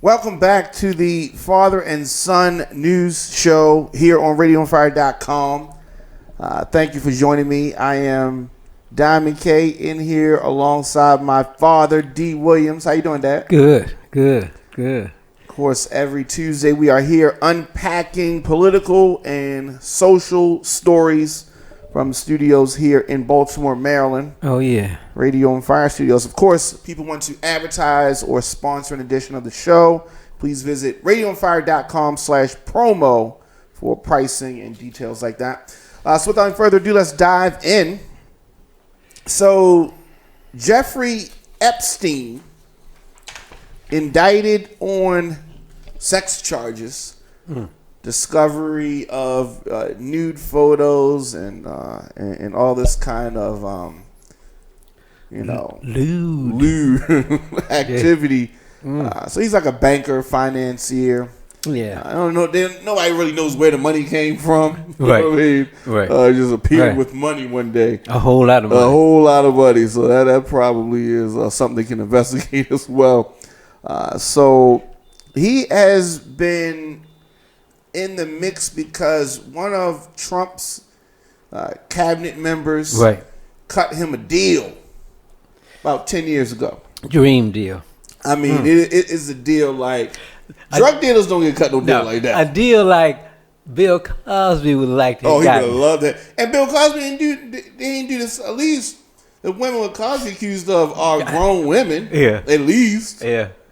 Welcome back to the Father and Son News Show here on radioonfire.com. Thank you for joining me. I am Diamond K in here alongside my father, D. Williams. How you doing, Dad? Good. Of course, every Tuesday we are here unpacking political and social stories from studios here in Baltimore, Maryland. Oh, yeah. Radio on Fire Studios. Of course, people want to advertise or sponsor an edition of the show. Please visit radioonfire.com/promo for pricing and details like that. So without any further ado, let's dive in. So Jeffrey Epstein, indicted on sex charges. Discovery of nude photos and all this kind of lewd activity. So he's like a banker, financier. Yeah. I don't know. Nobody really knows where the money came from. You Right. know what I mean? Right. Just appeared Right. with money one day. A whole lot of money. A whole lot of money. So that probably is something they can investigate as well. So he has been in the mix because one of Trump's cabinet members cut him a deal about 10 years ago. Dream deal. I mean, it is a deal like drug dealers don't get cut no deal like that. A deal like Bill Cosby would like to. Oh, he would have loved that. And Bill Cosby didn't do this. At least the women with Cosby accused of are grown women. Yeah, at least.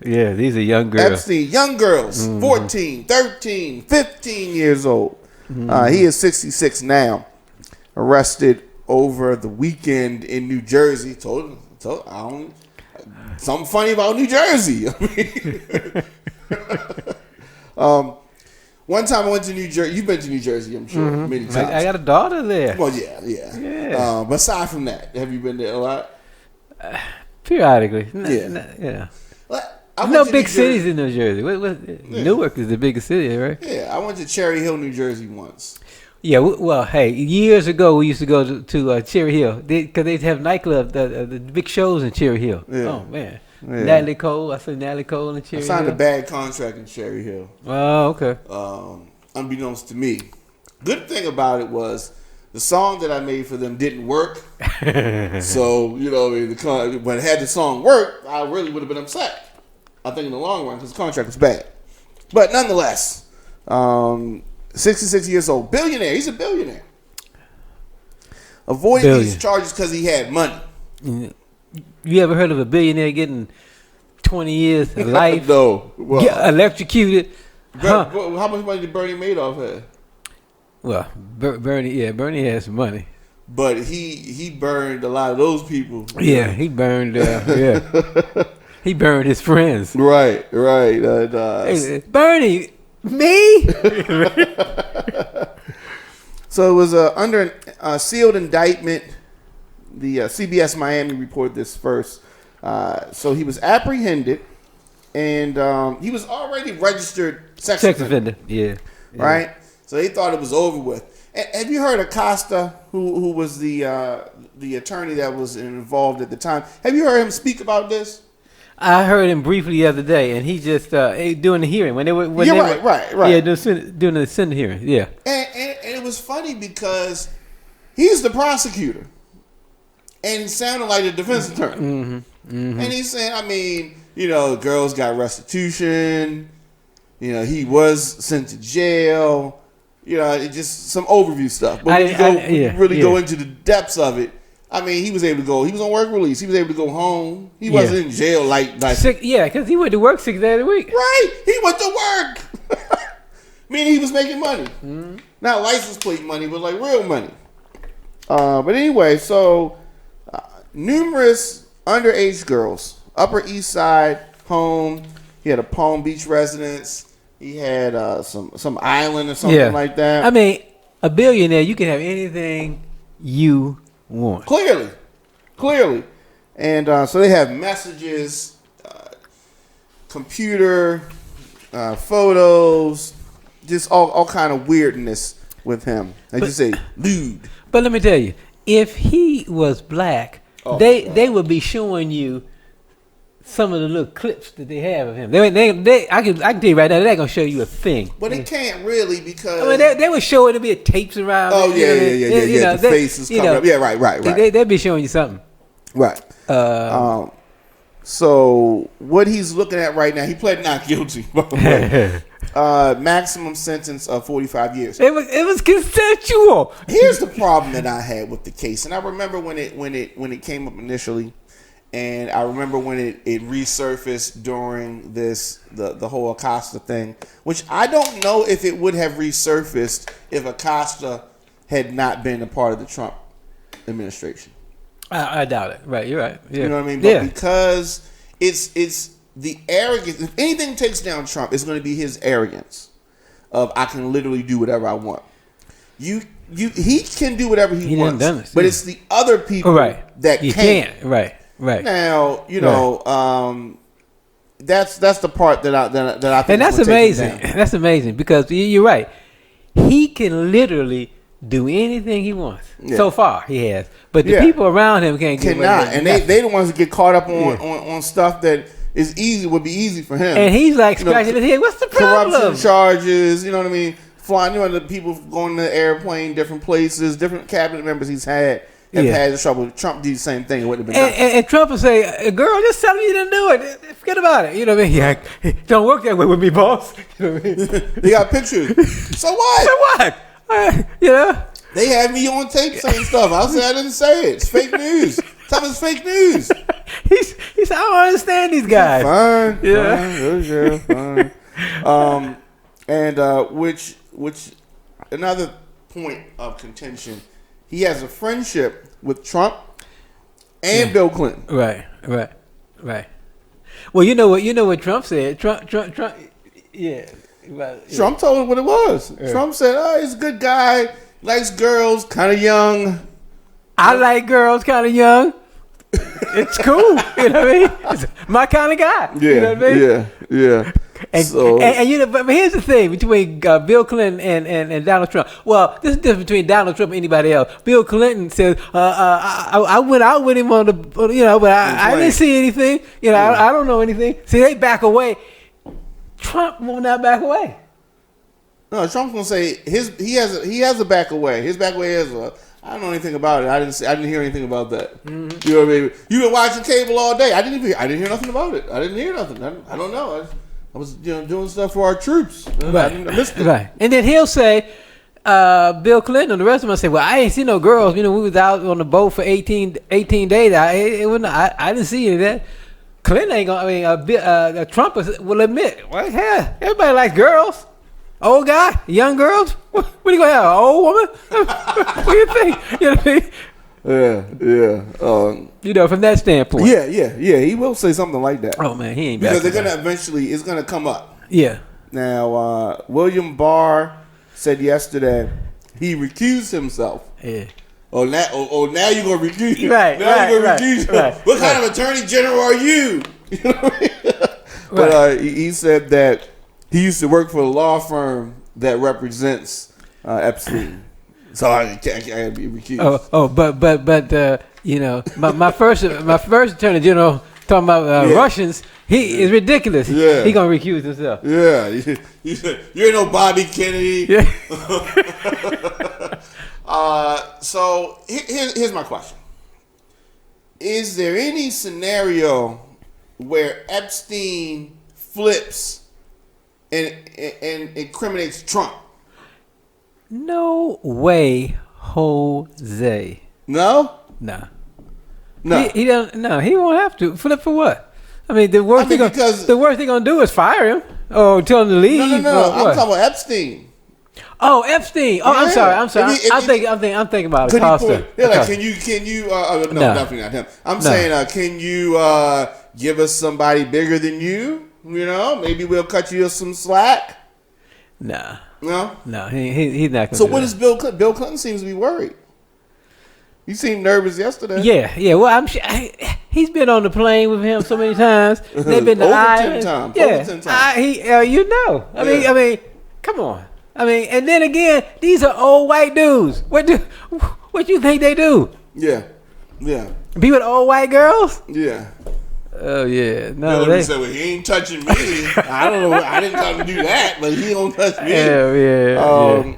Yeah, these are young girls. Epstein, young girls, 14, 13, 15 years old. He is 66 now. Arrested over the weekend in New Jersey. Something funny about New Jersey. One time I went to New Jersey. You've been to New Jersey, I'm sure, many times. I got a daughter there. Well, yeah. But aside from that, have you been there a lot? Periodically. Yeah. No big cities in New Jersey. Newark is the biggest city, right? Yeah, I went to Cherry Hill, New Jersey once. Yeah, well, hey, years ago we used to go to Cherry Hill because they'd have nightclubs, the big shows in Cherry Hill. Yeah. Oh man, Natalie Cole. I saw Natalie Cole in Cherry Hill. I signed a bad contract in Cherry Hill. Oh, okay. Unbeknownst to me, good thing about it was the song that I made for them didn't work. So when had the song worked, I really would have been upset. I think in the long run, because the contract was bad. But nonetheless, 66 years old, billionaire. He's a billionaire. Avoided these charges because he had money. You ever heard of a billionaire getting 20 years of life? No. Well, electrocuted? How much money did Bernie Madoff have? Well, Bernie has some money. But he burned a lot of those people. Yeah, he burned. He burned his friends. Right. Hey, Bernie, me? So it was under a sealed indictment. The CBS Miami reported this first. So he was apprehended, and he was already registered sex offender. Yeah. Right? So they thought it was over with. And have you heard of Costa, who was the attorney that was involved at the time? Have you heard him speak about this? I heard him briefly the other day, and he just doing the hearing when they were. Right. Yeah, doing the Senate hearing. Yeah. And it was funny because he's the prosecutor, and he sounded like the defense attorney. And he's saying, girls got restitution. He was sent to jail. Just some overview stuff. But when you go into the depths of it. He was able to go. He was on work release. He was able to go home. He wasn't in jail like because he went to work 6 days a week. Right. He went to work. Meaning he was making money. Not license plate money, but like real money. But anyway, so numerous underage girls, Upper East Side home. He had a Palm Beach residence. He had some island or something like that. A billionaire, you can have anything you want. Clearly. And so they have messages, computer, photos, just all kind of weirdness with him. They just say lewd. But let me tell you, if he was black, they would be showing you some of the little clips that they have of him. I can tell you right now, they're not gonna show you a thing. But it can't really because they would show it to be tapes around. Oh yeah. The faces coming up. Yeah, right. They'd be showing you something. Right. So what he's looking at right now, he pled not guilty. By the way. Maximum sentence of 45 years. It was consensual. Here's the problem that I had with the case, and I remember when it came up initially, and I remember when it resurfaced during the whole Acosta thing, which I don't know if it would have resurfaced if Acosta had not been a part of the Trump administration. I doubt it. Right, you're right. Yeah. You know what I mean? But because it's the arrogance. If anything takes down Trump, it's going to be his arrogance of I can literally do whatever I want. He can do whatever he wants, but it's the other people that can't. Right. Now that's the part that I think. And that's amazing. That's amazing because you're right. He can literally do anything he wants. Yeah. So far, he has. But the people around him cannot. And they the ones that get caught up on stuff that would be easy for him. And he's like scratching his head. What's the problem? Corruption charges. You know what I mean? Flying. You know the people going to the airplane, different places, different cabinet members he's had have had trouble. Trump did the same thing. It wouldn't have been. And Trump would say, "Girl, just tell me you didn't do it. Forget about it." You know what I mean? Yeah, don't work that way with me, boss. You know what I mean? They got pictures. So what? You know, they had me on tape saying stuff. I'll say I didn't say it. It's fake news. Tell me it's fake news. He said, I don't understand these guys. Fine. And which another point of contention. He has a friendship with Trump and Bill Clinton. Right. Well, you know what Trump said. Trump. Yeah. Trump told him what it was. Yeah. Trump said, "Oh, he's a good guy. Likes girls, kind of young." I like girls, kind of young. It's cool. You know what I mean? It's my kind of guy. Yeah. You know what I mean? Yeah. And you know, but here's the thing between Bill Clinton and Donald Trump. Well, this is different between Donald Trump and anybody else. Bill Clinton says, I went out with him on the, but I didn't see anything. I don't know anything. See, they back away. Trump will not back away. No, Trump's gonna say he has a back away. His back away is I don't know anything about it. I didn't hear anything about that. Mm-hmm. You know what I mean? You've been watching cable all day. I didn't hear nothing about it. I didn't hear nothing. I don't know. I was doing stuff for our troops. Right. I missed it. Right. And then he'll say, Bill Clinton and the rest of them say, well, I ain't see no girls. We was out on the boat for 18 days. I didn't see any of that. Clinton ain't gonna. Trump will admit, well, yeah, everybody likes girls. Old guy, young girls. What are you gonna have? An old woman? What do you think? You know what I mean? Yeah. From that standpoint. Yeah. He will say something like that. Oh man, he ain't because they're gonna eventually. It's gonna come up. Yeah. Now, William Barr said yesterday he recused himself. Yeah. Now you're gonna recuse. Right. Now you're gonna recuse. Right. What kind of attorney general are you? You know what I mean? But he said that he used to work for a law firm that represents Epstein, so I can't be recused. But my first attorney general talking about Russians, he is ridiculous. Yeah. He gonna recuse himself. Yeah, you ain't no Bobby Kennedy. Yeah. So here's my question: is there any scenario where Epstein flips and incriminates Trump? No way, Jose. No. He don't. No, he won't have to flip for what? I mean, the worst thing gonna do is fire him or tell him to leave. No. I'm talking about Epstein. Oh, Epstein. Oh, yeah. I'm sorry. I'm thinking about Acosta. Can you? No, definitely not him. I'm saying, can you give us somebody bigger than you? Maybe we'll cut you some slack. Nah. No, he's not. So what is Bill Clinton? Bill Clinton seems to be worried. He seemed nervous yesterday. Yeah. Well, I'm sure he's been on the plane with him so many times. They've been to over islands. 10 times. Yeah, over 10 times. I mean, come on. I mean, and then again, these are old white dudes. What do you think they do? Yeah. Be with old white girls? Yeah. Oh yeah, no. Hillary said, "Well, he ain't touching me. I don't know. I didn't come to do that, but he don't touch me."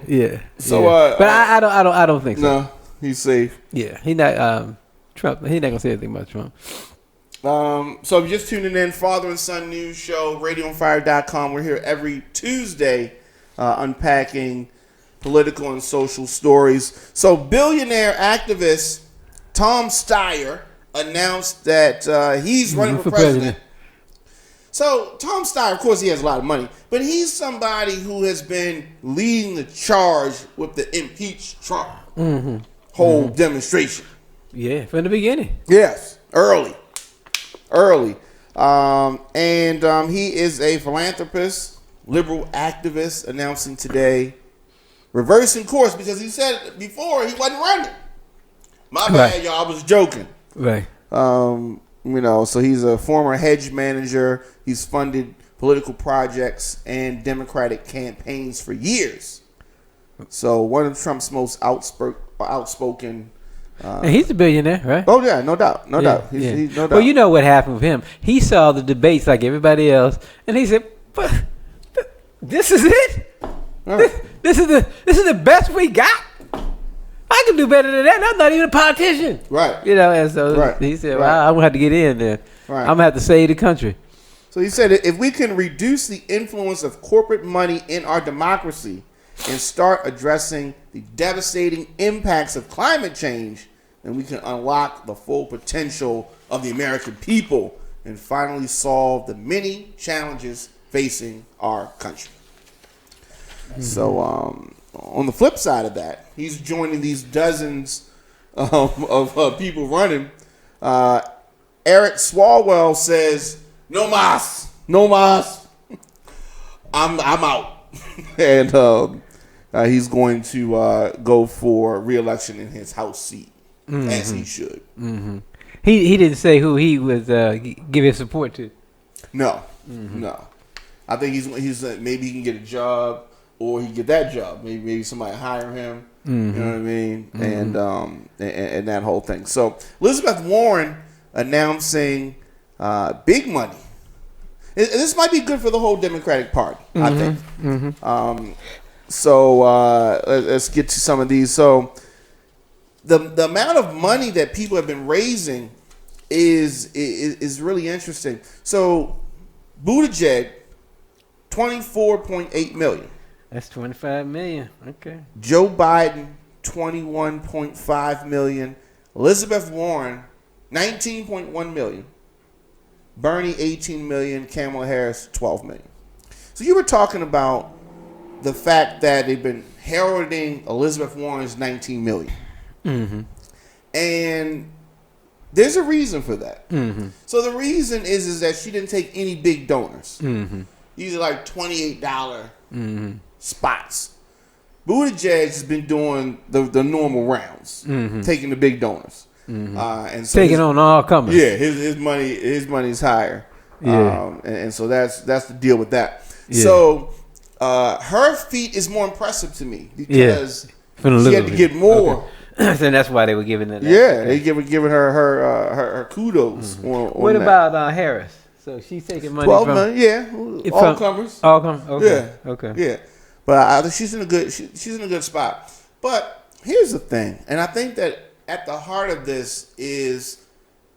Yeah. So, but I don't think so. No, he's safe. Yeah, he not Trump. He not gonna say anything about Trump. So if you're just tuning in, father and son news show, radioonfire.com. We're here every Tuesday, unpacking political and social stories. So billionaire activist Tom Steyer announced that he's running for president. So Tom Steyer, of course, he has a lot of money, but he's somebody who has been leading the charge with the impeach Trump whole demonstration. Yeah, from the beginning. Yes, early. And he is a philanthropist, liberal activist, announcing today reversing course because he said before he wasn't running. My bad, y'all. I was joking. Right. So he's a former hedge manager. He's funded political projects and Democratic campaigns for years. So one of Trump's most outspoken. And he's a billionaire, right? Oh yeah, no doubt. He's no doubt. Well, you know what happened with him? He saw the debates like everybody else, and he said, "But this is it. Right. This is the best we got. I can do better than that. I'm not even a politician." Right. And so he said, "Well, I'm gonna have to get in there. Right. I'm gonna have to save the country." So he said, if we can reduce the influence of corporate money in our democracy and start addressing the devastating impacts of climate change, then we can unlock the full potential of the American people and finally solve the many challenges facing our country. So on the flip side of that, he's joining these dozens of people running. Eric Swalwell says, no mas. I'm out. And he's going to go for re-election in his House seat, as he should. Mm-hmm. He didn't say who he was giving support to. No. I think he's maybe he can get a job or he can get that job. Maybe somebody hire him. You know what I mean? And that whole thing. So Elizabeth Warren announcing big money. This might be good for the whole Democratic Party, I think. So let's get to some of these. So the amount of money that people have been raising is really interesting. So Buttigieg, $24.8 million. That's $25 million. Okay. Joe Biden, $21.5 million. Elizabeth Warren, $19.1 million. Bernie, $18 million. Kamala Harris, $12 million. So you were talking about the fact that they've been heralding Elizabeth Warren's $19 million. And there's a reason for that. So the reason is that she didn't take any big donors. These are like $28 spots. Buttigieg has been doing the normal rounds, taking the big donors. And so taking on all comers. Yeah, his money's higher. Yeah. And so that's the deal with that. Yeah. So her feat is more impressive to me because she had to get more. Okay. So that's why they were giving it. Yeah, they giving her kudos. On what that. About Harris? So she's taking money 12 from million, yeah, all comers. All comers. Okay. Yeah. Okay. Yeah, but I think she's in a good spot. But here's the thing, and I think that at the heart of this is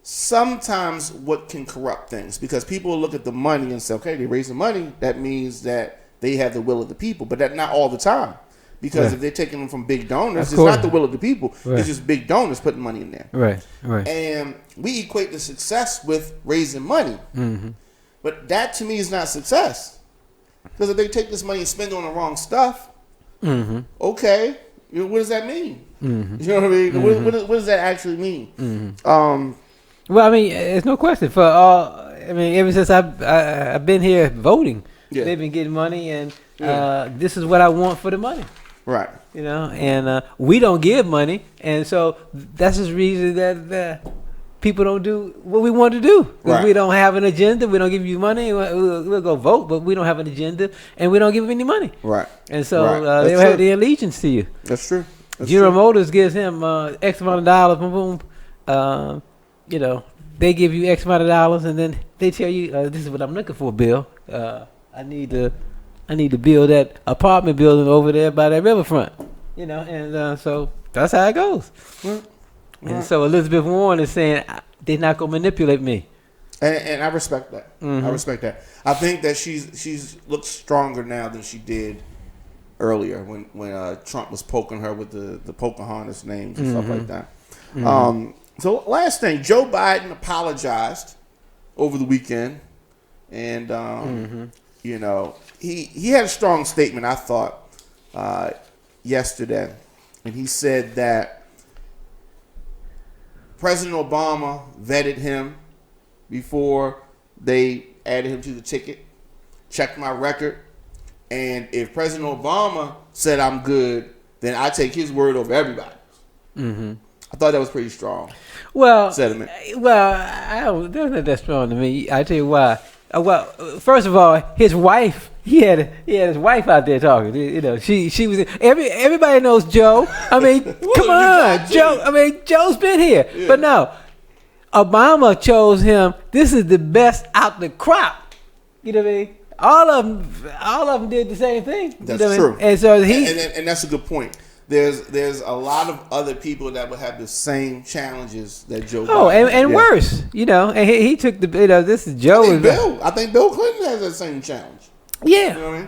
sometimes what can corrupt things, because people will look at the money and say, okay, they're raising money. That means that they have the will of the people, but that's not all the time. Because if they're taking them from big donors, it's not the will of the people. Right. It's just big donors putting money in there. Right. And we equate the success with raising money. But that to me is not success. Because if they take this money and spend it on the wrong stuff, okay, what does that mean? You know what I mean? What does that actually mean? Well, I mean, it's no question for all. I mean, ever since I've been here voting, they've been getting money, and this is what I want for the money. Right. You know, and we don't give money, and so that's the reason that people don't do what we want to do. Right. We don't have an agenda. We don't give you money. We'll go vote, but we don't have an agenda, and we don't give them any money. Right. And so they don't have the allegiance to you. That's true. General Motors gives him X amount of dollars, boom, boom. You know, they give you X amount of dollars, and then they tell you, "This is what I'm looking for, Bill. I need to build that apartment building over there by that riverfront." You know, and so that's how it goes. And so Elizabeth Warren is saying they're not gonna manipulate me. And I respect that. I respect that. I think that she's looks stronger now than she did earlier when Trump was poking her with the Pocahontas names and stuff like that. So last thing, Joe Biden apologized over the weekend, and you know he had a strong statement, I thought, yesterday, and he said that President Obama vetted him before they added him to the ticket, checked my record, and if President Obama said I'm good, then I take his word over everybody. I thought that was pretty strong. Well, sentiment. That's not that strong to me. I tell you why. Well, first of all, his wife. He had his wife out there talking. You know, she was. Everybody knows Joe. I mean, come on, Joe. I mean, Joe's been here, but no. Obama chose him. This is the best out the crop. You know what I mean? All of them did the same thing. That's you know true. I mean? And so and that's a good point. There's a lot of other people that would have the same challenges that Joe. Oh, Biden and worse. You know, and he took the. You know, this is Joe. I think Bill Clinton has that same challenge. Yeah. You know what I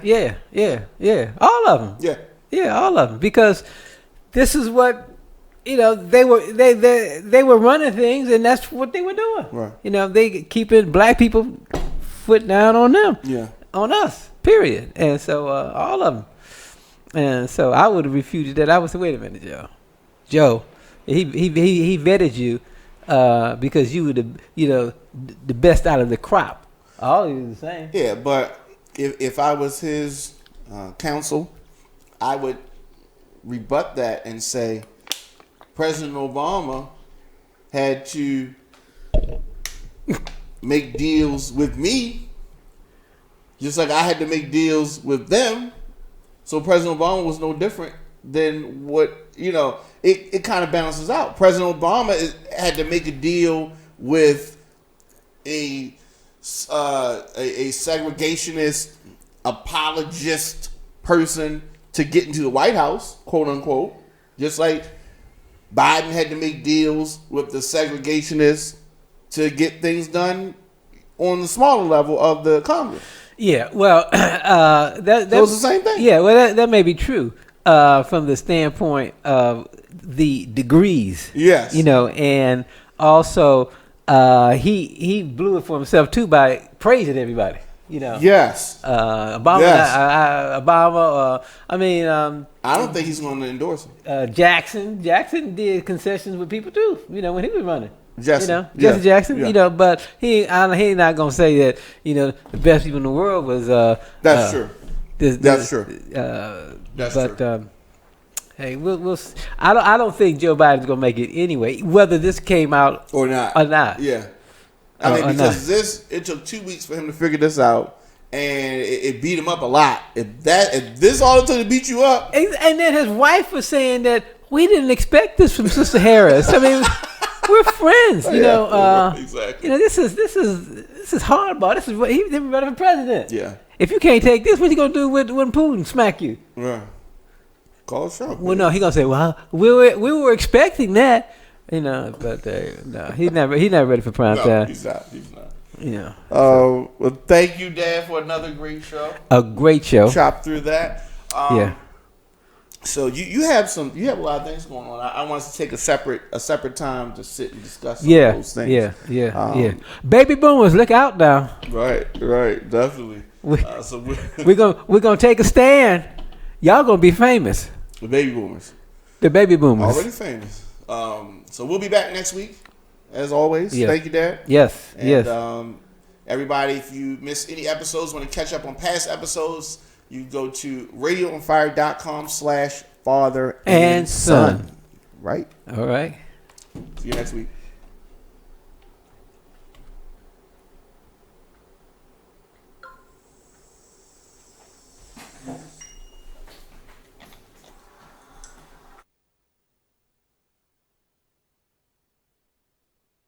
mean? Yeah. All of them. Yeah, all of them. Because this is what. You know, they were running things, and that's what they were doing. Right. You know, they keeping black people foot down on them. Yeah. On us. Period. And so all of them. And so I would have refuted that. I would say, wait a minute, Joe, he vetted you because you were the best out of the crop. All of you the same. Yeah, but if I was his counsel, I would rebut that and say, President Obama had to make deals with me, just like I had to make deals with them. So President Obama was no different than what, you know, it kind of balances out. President Obama had to make a deal with a segregationist, apologist person to get into the White House, quote unquote, just like Biden had to make deals with the segregationists to get things done on the smaller level of the Congress. Yeah, well, that was the same thing. Yeah, well, that may be true from the standpoint of the degrees. Yes, you know, and also he blew it for himself too by praising everybody. You know. Yes. Obama. Yes. Obama. I don't think he's going to endorse him. Jackson did concessions with people too. You know, when he was running. Jesse Jackson. Yeah. You know, but he's not going to say that. You know, the best people in the world was. That's true. That's true. True. Hey, we'll. I don't think Joe Biden's going to make it anyway, whether this came out or not. Yeah. I mean, because it took 2 weeks for him to figure this out, and it beat him up a lot. If this all it took to beat you up, and then his wife was saying that we didn't expect this from Sister Harris. I mean, we're friends, you know. Exactly. You know, this is hardball. This is what he been running for president. Yeah. If you can't take this, what you gonna do when Putin smack you? Right. Call Trump. Well, no, he gonna say, well, we were expecting that. You know, but no, he's never ready for prime time. He's not. Yeah. Well, thank you, Dad, for another great show. A great show. Chop through that. Yeah. So you have a lot of things going on. I want us to take a separate time to sit and discuss some of those things. Yeah. Baby boomers, look out now. Right, definitely. We're gonna take a stand. Y'all gonna be famous. The baby boomers. Already famous. So we'll be back next week, as always. Yeah. Thank you, Dad. Yes. Everybody, if you miss any episodes, want to catch up on past episodes, you go to radioonfire.com/father and son. Right? All right. See you next week.